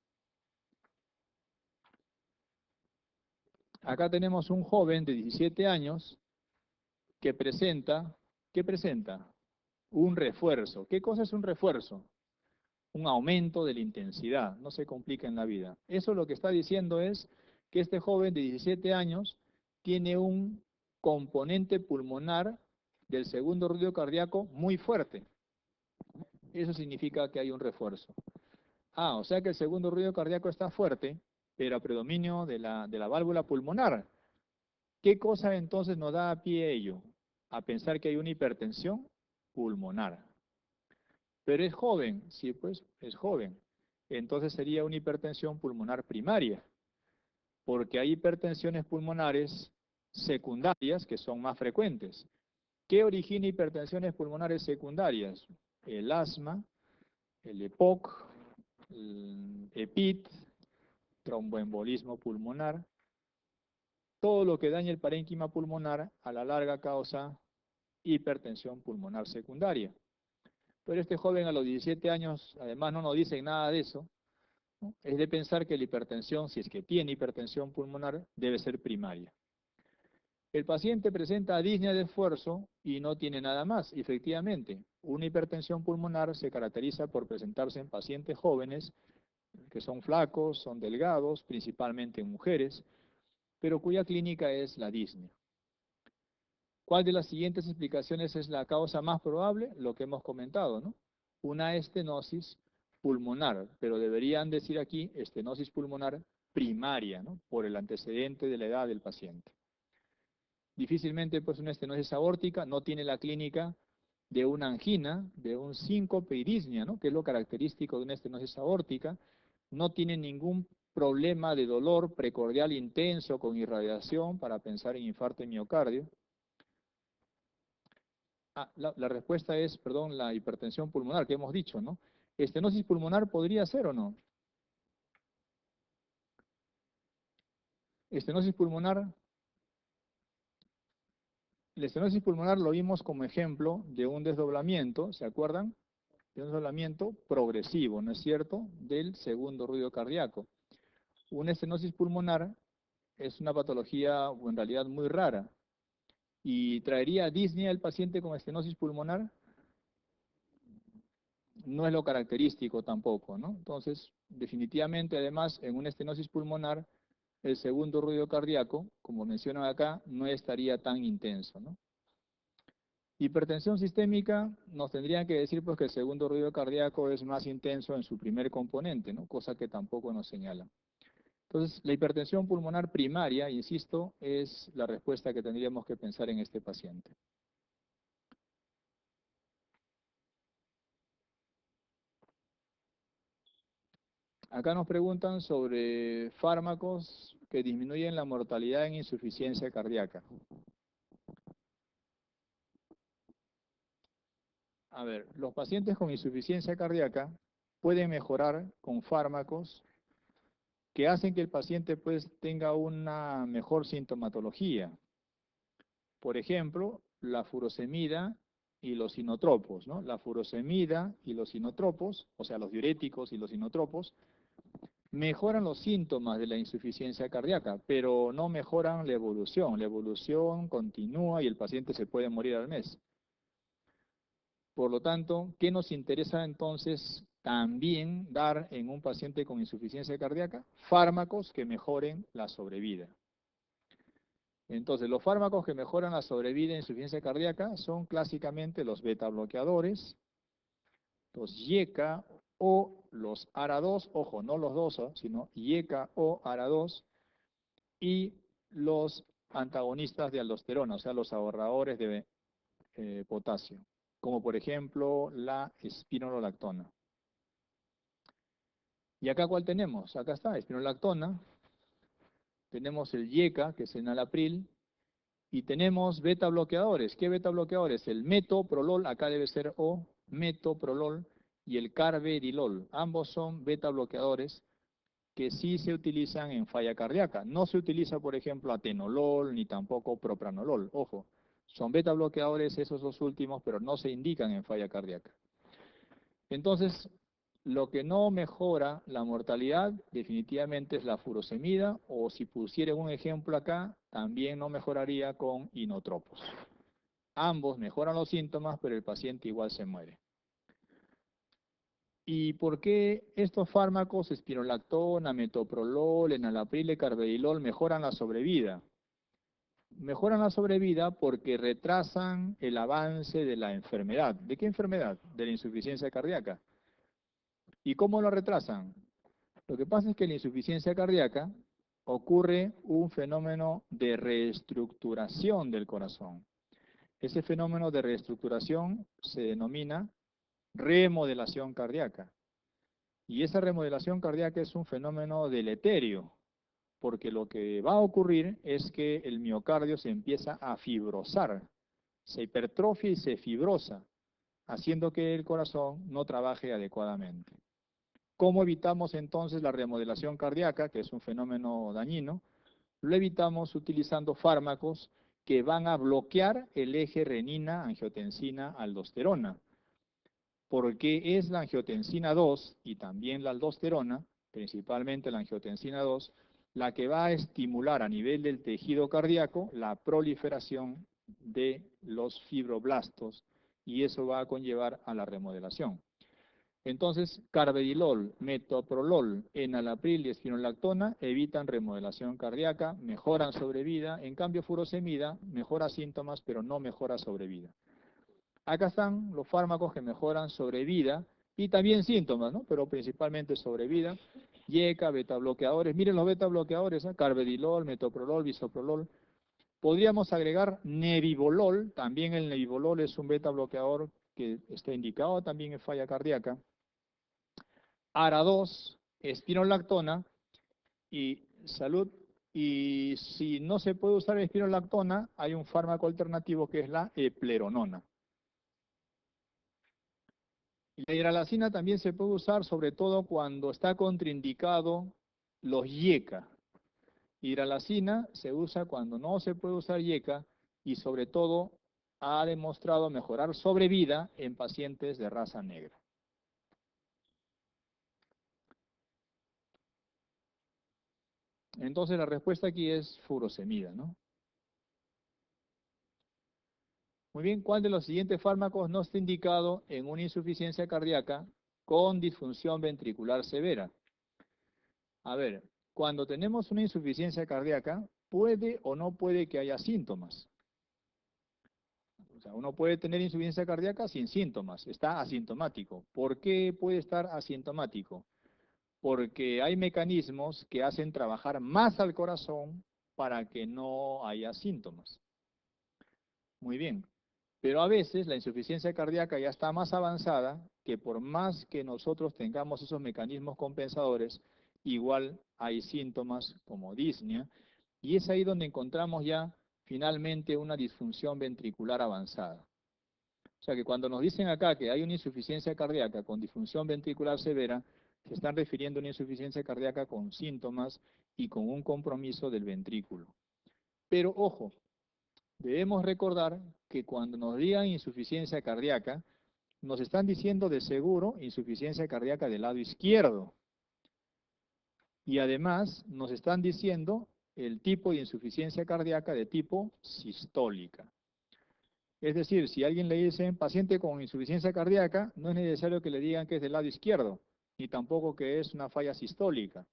Acá tenemos un joven de 17 años que presenta, ¿qué presenta? Un refuerzo. ¿Qué cosa es un refuerzo? Un aumento de la intensidad, no se complica en la vida. Eso lo que está diciendo es que este joven de 17 años tiene un componente pulmonar del segundo ruido cardíaco muy fuerte. Eso significa que hay un refuerzo. Ah, o sea que el segundo ruido cardíaco está fuerte, pero a predominio de la válvula pulmonar. ¿Qué cosa entonces nos da a pie ello? A pensar que hay una hipertensión pulmonar. Pero es joven, sí, pues es joven. Entonces sería una hipertensión pulmonar primaria, porque hay hipertensiones pulmonares secundarias que son más frecuentes. ¿Qué origina hipertensiones pulmonares secundarias? El asma, el EPOC, el EPIT, tromboembolismo pulmonar. Todo lo que daña el parénquima pulmonar a la larga causa hipertensión pulmonar secundaria. Pero este joven a los 17 años, además no nos dice nada de eso, ¿no? Es de pensar que la hipertensión, si es que tiene hipertensión pulmonar, debe ser primaria. El paciente presenta disnea de esfuerzo y no tiene nada más. Y efectivamente, una hipertensión pulmonar se caracteriza por presentarse en pacientes jóvenes que son flacos, son delgados, principalmente en mujeres, pero cuya clínica es la disnea. ¿Cuál de las siguientes explicaciones es la causa más probable? Lo que hemos comentado, ¿no? Una estenosis pulmonar, pero deberían decir aquí estenosis pulmonar primaria, ¿no? Por el antecedente de la edad del paciente. Difícilmente, pues, una estenosis aórtica no tiene la clínica de una angina, de un síncope y disnea, ¿no? Que es lo característico de una estenosis aórtica. No tiene ningún problema de dolor precordial intenso con irradiación para pensar en infarto de miocardio. La respuesta es, perdón, la hipertensión pulmonar que hemos dicho, ¿no? ¿Estenosis pulmonar podría ser o no? Estenosis pulmonar, la estenosis pulmonar lo vimos como ejemplo de un desdoblamiento, ¿se acuerdan? De un desdoblamiento progresivo, ¿no es cierto? Del segundo ruido cardíaco. Una estenosis pulmonar es una patología, en realidad, muy rara. ¿Y traería disnea el paciente con estenosis pulmonar? No es lo característico tampoco, ¿no? Entonces, definitivamente, además, en una estenosis pulmonar, el segundo ruido cardíaco, como mencionan acá, no estaría tan intenso, ¿no? Hipertensión sistémica, nos tendrían que decir pues que el segundo ruido cardíaco es más intenso en su primer componente, ¿no? Cosa que tampoco nos señalan. Entonces, la hipertensión pulmonar primaria, insisto, es la respuesta que tendríamos que pensar en este paciente. Acá nos preguntan sobre fármacos que disminuyen la mortalidad en insuficiencia cardíaca. A ver, los pacientes con insuficiencia cardíaca pueden mejorar con fármacos que hacen que el paciente pues tenga una mejor sintomatología. Por ejemplo, la furosemida y los inotropos, ¿no? La furosemida y los inotropos, o sea, los diuréticos y los inotropos, mejoran los síntomas de la insuficiencia cardíaca, pero no mejoran la evolución. La evolución continúa y el paciente se puede morir al mes. Por lo tanto, ¿qué nos interesa entonces también dar en un paciente con insuficiencia cardíaca? Fármacos que mejoren la sobrevida. Entonces, los fármacos que mejoran la sobrevida en insuficiencia cardíaca son clásicamente los beta bloqueadores, los YECA o los ARA2, ojo, no los dos, sino YECA o ARA2, y los antagonistas de aldosterona, o sea, los ahorradores de potasio, como por ejemplo la espironolactona. ¿Y acá cuál tenemos? Acá está, espironolactona, tenemos el YECA, que es enalapril, Y tenemos beta bloqueadores. ¿Qué beta bloqueadores? El metoprolol, acá debe ser O, metoprolol, y el carvedilol. Ambos son beta bloqueadores que sí se utilizan en falla cardíaca. No se utiliza, por ejemplo, atenolol ni tampoco propranolol. Ojo, son beta bloqueadores esos dos últimos, pero no se indican en falla cardíaca. Entonces, lo que no mejora la mortalidad definitivamente es la furosemida, o si pusiera un ejemplo acá, también no mejoraría con inotropos. Ambos mejoran los síntomas, pero el paciente igual se muere. ¿Y por qué estos fármacos, espironolactona, metoprolol, enalapril, carvedilol, mejoran la sobrevida? Mejoran la sobrevida porque retrasan el avance de la enfermedad. ¿De qué enfermedad? De la insuficiencia cardíaca. ¿Y cómo lo retrasan? Lo que pasa es que en la insuficiencia cardíaca ocurre un fenómeno de reestructuración del corazón. Ese fenómeno de reestructuración se denomina remodelación cardíaca. Y esa remodelación cardíaca es un fenómeno deleterio, porque lo que va a ocurrir es que el miocardio se empieza a fibrosar, se hipertrofia y se fibrosa, haciendo que el corazón no trabaje adecuadamente. ¿Cómo evitamos entonces la remodelación cardíaca, que es un fenómeno dañino? Lo evitamos utilizando fármacos que van a bloquear el eje renina-angiotensina-aldosterona, porque es la angiotensina 2 y también la aldosterona, principalmente la angiotensina 2, la que va a estimular a nivel del tejido cardíaco la proliferación de los fibroblastos, y eso va a conllevar a la remodelación. Entonces, carvedilol, metoprolol, enalapril y espironolactona evitan remodelación cardíaca, mejoran sobrevida. En cambio, furosemida mejora síntomas, pero no mejora sobrevida. Acá están los fármacos que mejoran sobrevida y también síntomas, ¿no? Pero principalmente sobrevida. YECA, beta bloqueadores. Miren los beta bloqueadores, ¿eh? Carvedilol, metoprolol, bisoprolol. Podríamos agregar nebivolol. También el nebivolol es un beta bloqueador que está indicado también en falla cardíaca. ARA2, espironolactona y salud. Y si no se puede usar espironolactona, hay un fármaco alternativo que es la epleronona. Y la hidralazina también se puede usar sobre todo cuando está contraindicado los YECA. Hidralazina se usa cuando no se puede usar YECA y sobre todo ha demostrado mejorar sobrevida en pacientes de raza negra. Entonces la respuesta aquí es furosemida, ¿no? Muy bien, ¿cuál de los siguientes fármacos no está indicado en una insuficiencia cardíaca con disfunción ventricular severa? A ver, cuando tenemos una insuficiencia cardíaca, puede o no puede que haya síntomas. O sea, uno puede tener insuficiencia cardíaca sin síntomas, está asintomático. ¿Por qué puede estar asintomático? Porque hay mecanismos que hacen trabajar más al corazón para que no haya síntomas. Muy bien. Pero a veces la insuficiencia cardíaca ya está más avanzada, que por más que nosotros tengamos esos mecanismos compensadores, igual hay síntomas como disnea, y es ahí donde encontramos ya finalmente una disfunción ventricular avanzada. O sea que cuando nos dicen acá que hay una insuficiencia cardíaca con disfunción ventricular severa, se están refiriendo a una insuficiencia cardíaca con síntomas y con un compromiso del ventrículo. Pero ojo, debemos recordar que cuando nos digan insuficiencia cardíaca, nos están diciendo de seguro insuficiencia cardíaca del lado izquierdo. Y además nos están diciendo el tipo de insuficiencia cardíaca de tipo sistólica. Es decir, si a alguien le dicen paciente con insuficiencia cardíaca, no es necesario que le digan que es del lado izquierdo, ni tampoco que es una falla sistólica.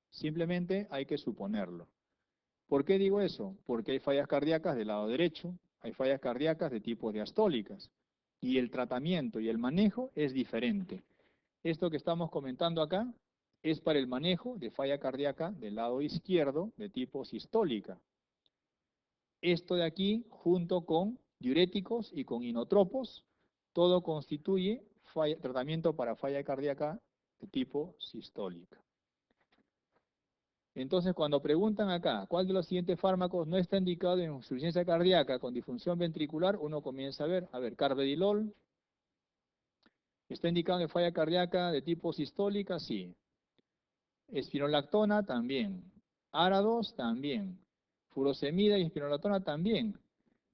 Simplemente hay que suponerlo. ¿Por qué digo eso? Porque hay fallas cardíacas del lado derecho, hay fallas cardíacas de tipo diastólicas, y el tratamiento y el manejo es diferente. Esto que estamos comentando acá es para el manejo de falla cardíaca del lado izquierdo de tipo sistólica. Esto de aquí, junto con diuréticos y con inotropos, todo constituye tratamiento para falla cardíaca de tipo sistólica. Entonces, cuando preguntan acá, ¿cuál de los siguientes fármacos no está indicado en insuficiencia cardíaca con disfunción ventricular? Uno comienza a ver, carvedilol, ¿está indicado en falla cardíaca de tipo sistólica? Sí. Espironolactona también. ARA2 también. Furosemida y espironolactona también.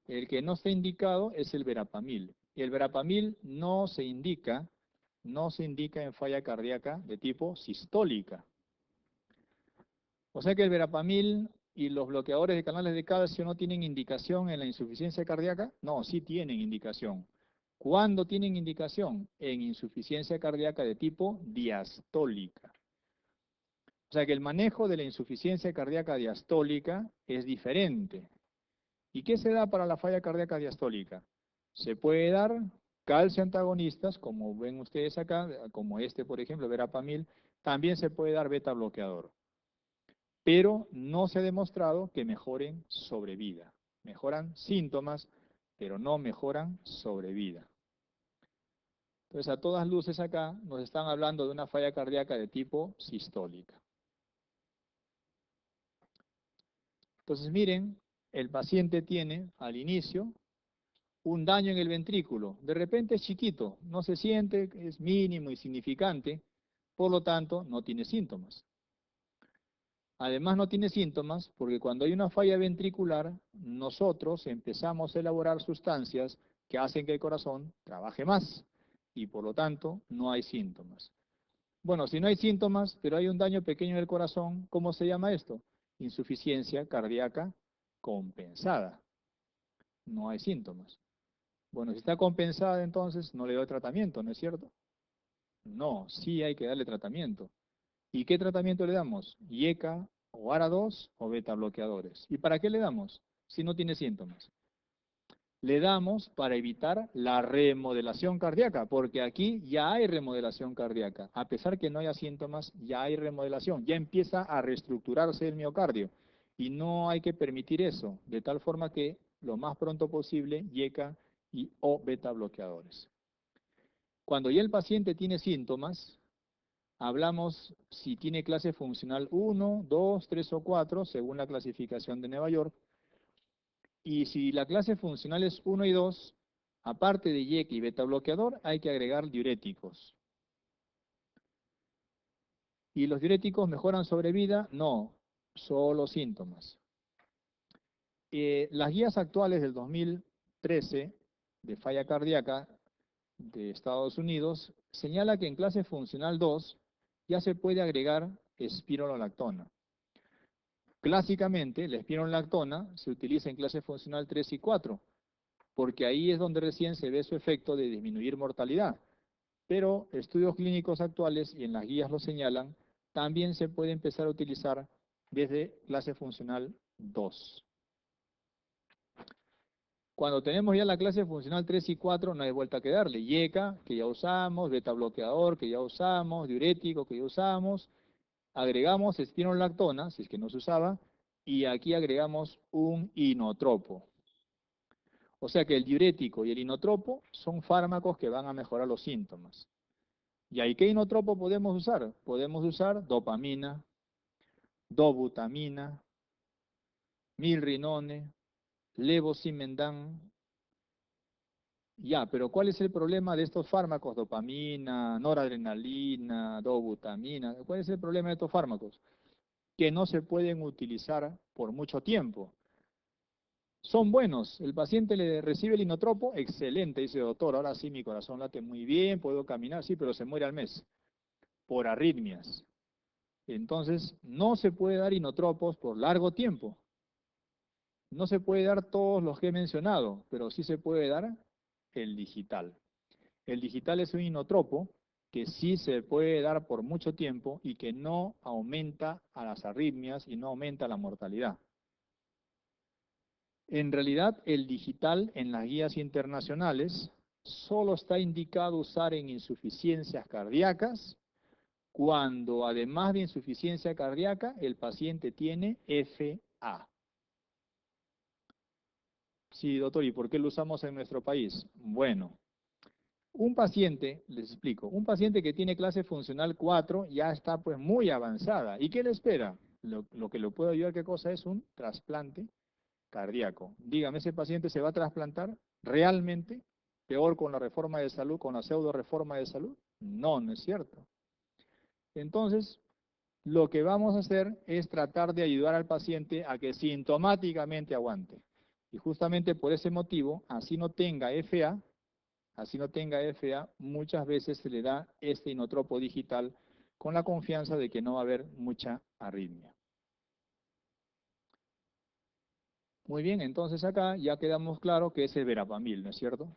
El que no está indicado es el verapamil. Y el verapamil no se indica en falla cardíaca de tipo sistólica. O sea que el verapamil y los bloqueadores de canales de calcio no tienen indicación en la insuficiencia cardíaca. No, sí tienen indicación. ¿Cuándo tienen indicación? En insuficiencia cardíaca de tipo diastólica. O sea que el manejo de la insuficiencia cardíaca diastólica es diferente. ¿Y qué se da para la falla cardíaca diastólica? Se puede dar calcio antagonistas, como ven ustedes acá, como este por ejemplo, verapamil. También se puede dar beta bloqueador. Pero no se ha demostrado que mejoren sobrevida. Mejoran síntomas, pero no mejoran sobrevida. Entonces, a todas luces acá nos están hablando de una falla cardíaca de tipo sistólica. Entonces, miren, el paciente tiene al inicio un daño en el ventrículo. De repente es chiquito, no se siente, es mínimo, insignificante, por lo tanto, no tiene síntomas. Además no tiene síntomas porque cuando hay una falla ventricular, nosotros empezamos a elaborar sustancias que hacen que el corazón trabaje más y por lo tanto no hay síntomas. Bueno, si no hay síntomas, pero hay un daño pequeño del corazón, ¿cómo se llama esto? Insuficiencia cardíaca compensada. No hay síntomas. Bueno, si está compensada entonces no le doy tratamiento, ¿no es cierto? No, sí hay que darle tratamiento. ¿Y qué tratamiento le damos? IECA o ARA2 o beta bloqueadores. ¿Y para qué le damos si no tiene síntomas? Le damos para evitar la remodelación cardíaca, porque aquí ya hay remodelación cardíaca. A pesar que no haya síntomas, ya hay remodelación, ya empieza a reestructurarse el miocardio. Y no hay que permitir eso, de tal forma que lo más pronto posible IECA y o beta bloqueadores. Cuando ya el paciente tiene síntomas, hablamos si tiene clase funcional 1, 2, 3 o 4, según la clasificación de Nueva York. Y si la clase funcional es 1 y 2, aparte de IECA y beta bloqueador, hay que agregar diuréticos. ¿Y los diuréticos mejoran sobrevida? No, solo síntomas. Las guías actuales del 2013 de falla cardíaca de Estados Unidos señala que en clase funcional 2 ya se puede agregar espironolactona. Clásicamente, la espironolactona se utiliza en clase funcional 3 y 4, porque ahí es donde recién se ve su efecto de disminuir mortalidad. Pero estudios clínicos actuales, y en las guías lo señalan, también se puede empezar a utilizar desde clase funcional 2. Cuando tenemos ya la clase funcional 3 y 4, no hay vuelta que darle. IECA, que ya usamos, beta bloqueador, que ya usamos, diurético, que ya usamos. Agregamos espironolactona, si es que no se usaba, y aquí agregamos un inotropo. O sea que el diurético y el inotropo son fármacos que van a mejorar los síntomas. ¿Y ahí qué inotropo podemos usar? Podemos usar dopamina, dobutamina, milrinone, levosimendan. Ya, pero ¿cuál es el problema de estos fármacos? Dopamina, noradrenalina, dobutamina. ¿Cuál es el problema de estos fármacos? Que no se pueden utilizar por mucho tiempo. Son buenos, el paciente le recibe el inotropo, excelente, dice doctor, ahora sí mi corazón late muy bien, puedo caminar, sí, pero se muere al mes, por arritmias. Entonces, no se puede dar inotropos por largo tiempo. No se puede dar todos los que he mencionado, pero sí se puede dar el digital. El digital es un inotropo que sí se puede dar por mucho tiempo y que no aumenta a las arritmias y no aumenta la mortalidad. En realidad, el digital en las guías internacionales solo está indicado usar en insuficiencias cardíacas cuando, además de insuficiencia cardíaca, el paciente tiene FA. Sí, doctor, ¿y por qué lo usamos en nuestro país? Bueno, un paciente, les explico, un paciente que tiene clase funcional 4 ya está pues muy avanzada. ¿Y qué le espera? Lo que lo puede ayudar, ¿qué cosa es? Un trasplante cardíaco. Dígame, ¿ese paciente se va a trasplantar realmente? ¿Peor con la reforma de salud, con la pseudo reforma de salud? No, no es cierto. Entonces, lo que vamos a hacer es tratar de ayudar al paciente a que sintomáticamente aguante. Y justamente por ese motivo, así no tenga FA, muchas veces se le da este inotropo digital con la confianza de que no va a haber mucha arritmia. Muy bien, entonces acá ya quedamos claro que es el verapamil, ¿no es cierto?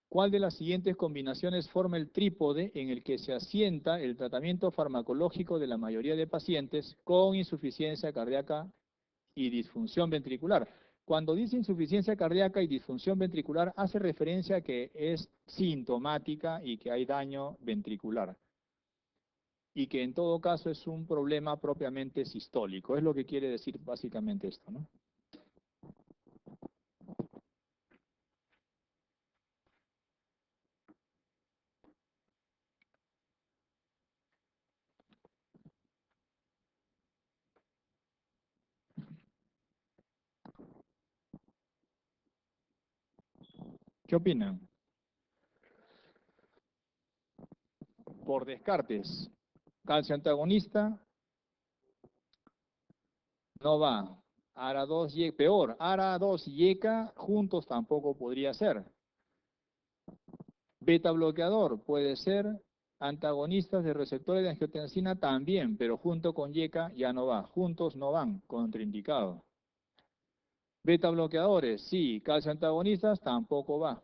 ¿Cuál de las siguientes combinaciones forma el trípode en el que se asienta el tratamiento farmacológico de la mayoría de pacientes con insuficiencia cardíaca y disfunción ventricular? Cuando dice insuficiencia cardíaca y disfunción ventricular, hace referencia a que es sintomática y que hay daño ventricular. Y que en todo caso es un problema propiamente sistólico. Es lo que quiere decir básicamente esto, ¿no? ¿Qué opinan? Por descartes, calcio antagonista no va. ARA2 y peor, ARA2 y ECA juntos tampoco podría ser. Beta bloqueador puede ser, antagonistas de receptores de angiotensina también, pero junto con YECA ya no va, juntos no van, contraindicado. Beta bloqueadores, sí, calcio antagonistas tampoco va,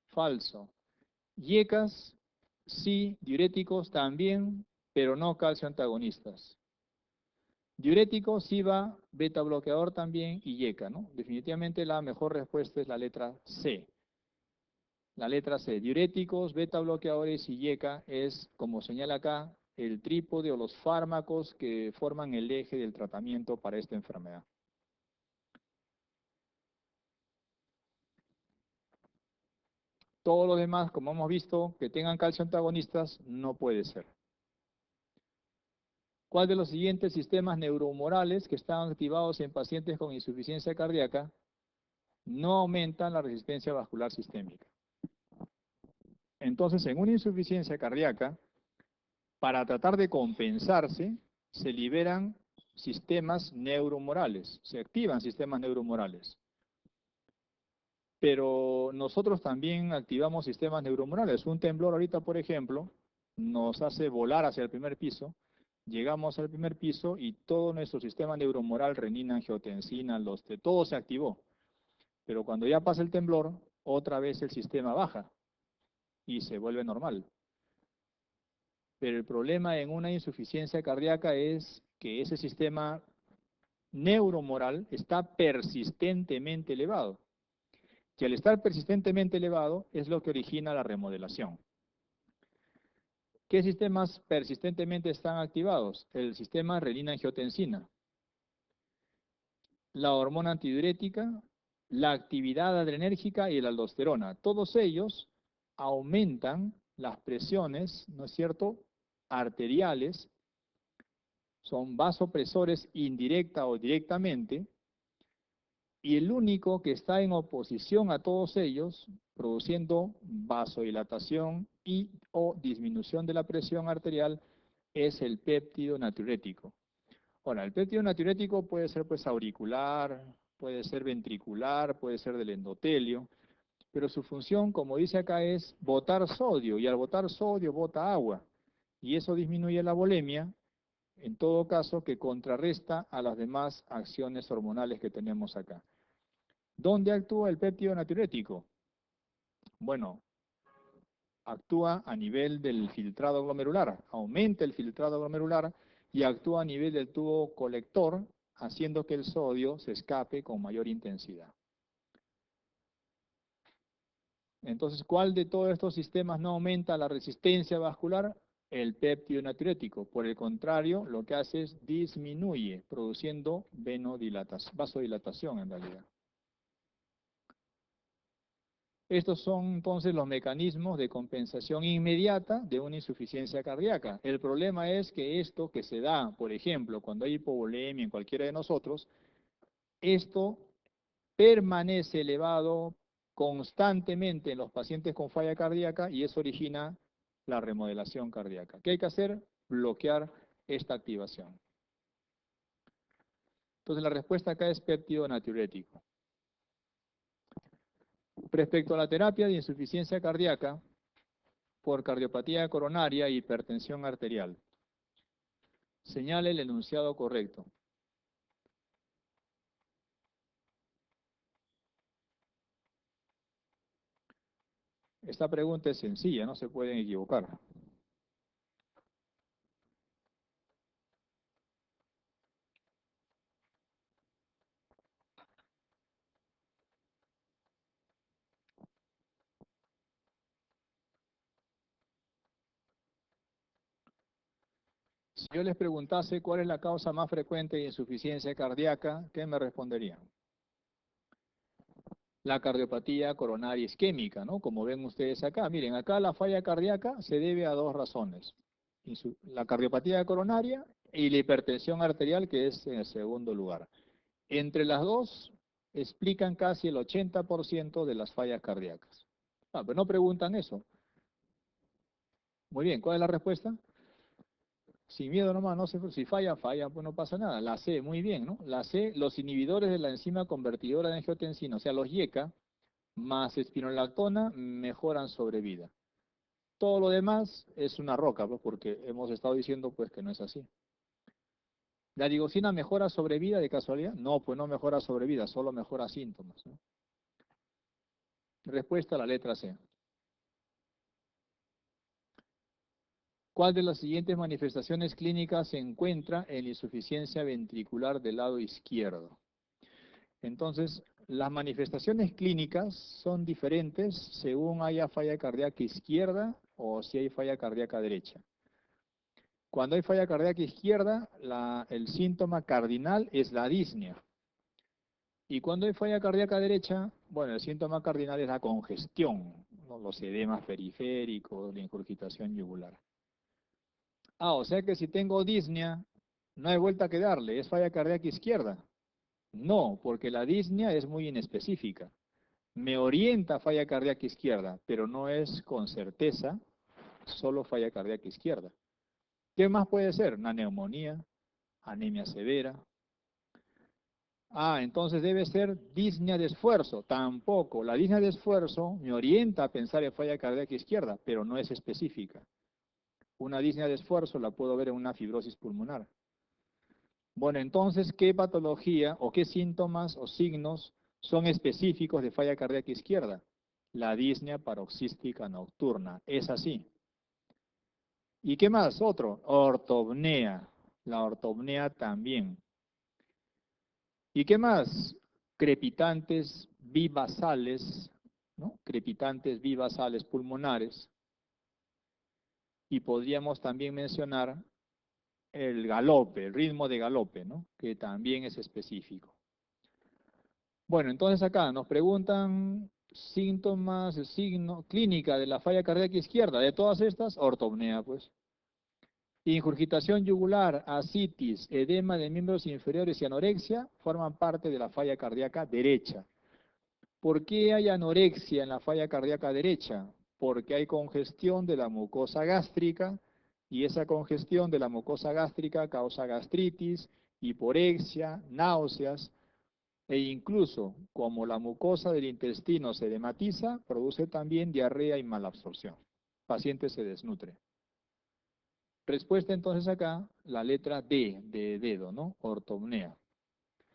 falso. YECAs, sí, diuréticos también, pero no calcio antagonistas. Diurético sí va, beta bloqueador también y YECA, ¿no? Definitivamente la mejor respuesta es la letra C. La letra C, diuréticos, beta bloqueadores y YECA es, como señala acá, el trípode o los fármacos que forman el eje del tratamiento para esta enfermedad. Todo lo demás, como hemos visto, que tengan calcio antagonistas, no puede ser. ¿Cuál de los siguientes sistemas neuromorales que están activados en pacientes con insuficiencia cardíaca no aumentan la resistencia vascular sistémica? Entonces, en una insuficiencia cardíaca, para tratar de compensarse, se liberan sistemas neuromorales, se activan sistemas neuromorales. Pero nosotros también activamos sistemas neuromorales. Un temblor ahorita, por ejemplo, nos hace volar hacia el primer piso. Llegamos al primer piso y todo nuestro sistema neuromoral, renina, angiotensina, todo se activó. Pero cuando ya pasa el temblor, otra vez el sistema baja y se vuelve normal. Pero el problema en una insuficiencia cardíaca es que ese sistema neuromoral está persistentemente elevado. Y al estar persistentemente elevado es lo que origina la remodelación. ¿Qué sistemas persistentemente están activados? El sistema renina-angiotensina, la hormona antidiurética, la actividad adrenérgica y la aldosterona. Todos ellos aumentan las presiones, ¿no es cierto?, arteriales, son vasopresores indirecta o directamente, y el único que está en oposición a todos ellos, produciendo vasodilatación y o disminución de la presión arterial, es el péptido natriurético. Ahora, el péptido natriurético puede ser pues auricular, puede ser ventricular, puede ser del endotelio, pero su función, como dice acá, es botar sodio, y al botar sodio bota agua, y eso disminuye la volemia, en todo caso que contrarresta a las demás acciones hormonales que tenemos acá. ¿Dónde actúa el péptido natriurético? Bueno, actúa a nivel del filtrado glomerular, aumenta el filtrado glomerular y actúa a nivel del tubo colector, haciendo que el sodio se escape con mayor intensidad. Entonces, ¿cuál de todos estos sistemas no aumenta la resistencia vascular? El péptido natriurético. Por el contrario, lo que hace es disminuye, produciendo vasodilatación en realidad. Estos son entonces los mecanismos de compensación inmediata de una insuficiencia cardíaca. El problema es que esto que se da, por ejemplo, cuando hay hipovolemia en cualquiera de nosotros, esto permanece elevado constantemente en los pacientes con falla cardíaca y eso origina la remodelación cardíaca. ¿Qué hay que hacer? Bloquear esta activación. Entonces la respuesta acá es péptido natriurético. Respecto a la terapia de insuficiencia cardíaca por cardiopatía coronaria e hipertensión arterial, señale el enunciado correcto. Esta pregunta es sencilla, no se pueden equivocar. Si yo les preguntase cuál es la causa más frecuente de insuficiencia cardíaca, ¿qué me responderían? La cardiopatía coronaria isquémica, ¿no? Como ven ustedes acá. Miren, acá la falla cardíaca se debe a dos razones. La cardiopatía coronaria y la hipertensión arterial, que es en el segundo lugar. Entre las dos explican casi el 80% de las fallas cardíacas. Ah, pero no preguntan eso. Muy bien, ¿cuál es la respuesta? Sin miedo nomás, no sé, si falla, falla, pues no pasa nada. La C, muy bien, ¿no? La C, los inhibidores de la enzima convertidora de angiotensina, o sea, los YECA, más espinolactona, mejoran sobrevida. Todo lo demás es una roca, pues, porque hemos estado diciendo pues que no es así. ¿La digoxina mejora sobrevida de casualidad? No, pues no mejora sobrevida, solo mejora síntomas, ¿no? Respuesta a la letra C. ¿Cuál de las siguientes manifestaciones clínicas se encuentra en la insuficiencia ventricular del lado izquierdo? Entonces, las manifestaciones clínicas son diferentes según haya falla cardíaca izquierda o si hay falla cardíaca derecha. Cuando hay falla cardíaca izquierda, el síntoma cardinal es la disnea. Y cuando hay falla cardíaca derecha, bueno, el síntoma cardinal es la congestión, ¿no? Los edemas periféricos, la ingurgitación yugular. Ah, o sea que si tengo disnea, no hay vuelta que darle, es falla cardíaca izquierda. No, porque la disnea es muy inespecífica. Me orienta a falla cardíaca izquierda, pero no es con certeza solo falla cardíaca izquierda. ¿Qué más puede ser? Una neumonía, anemia severa. Ah, entonces debe ser disnea de esfuerzo. Tampoco. La disnea de esfuerzo me orienta a pensar en falla cardíaca izquierda, pero no es específica. Una disnea de esfuerzo la puedo ver en una fibrosis pulmonar. Bueno, entonces, ¿qué patología o qué síntomas o signos son específicos de falla cardíaca izquierda? La disnea paroxística nocturna. Es así. ¿Y qué más? Otro, ortopnea. La ortopnea también. ¿Y qué más? Crepitantes bibasales, ¿no? Crepitantes bibasales pulmonares. Y podríamos también mencionar el galope, el ritmo de galope, ¿no? Que también es específico. Bueno, entonces acá nos preguntan síntomas, signo, clínica de la falla cardíaca izquierda. De todas estas, ortopnea, pues. Ingurgitación yugular, ascitis, edema de miembros inferiores y anorexia forman parte de la falla cardíaca derecha. ¿Por qué hay anorexia en la falla cardíaca derecha? Porque hay congestión de la mucosa gástrica y esa congestión de la mucosa gástrica causa gastritis, hiporexia, náuseas e incluso como la mucosa del intestino se edematiza, produce también diarrea y malabsorción. El paciente se desnutre. Respuesta entonces acá, la letra D, de dedo, ¿no? Ortopnea.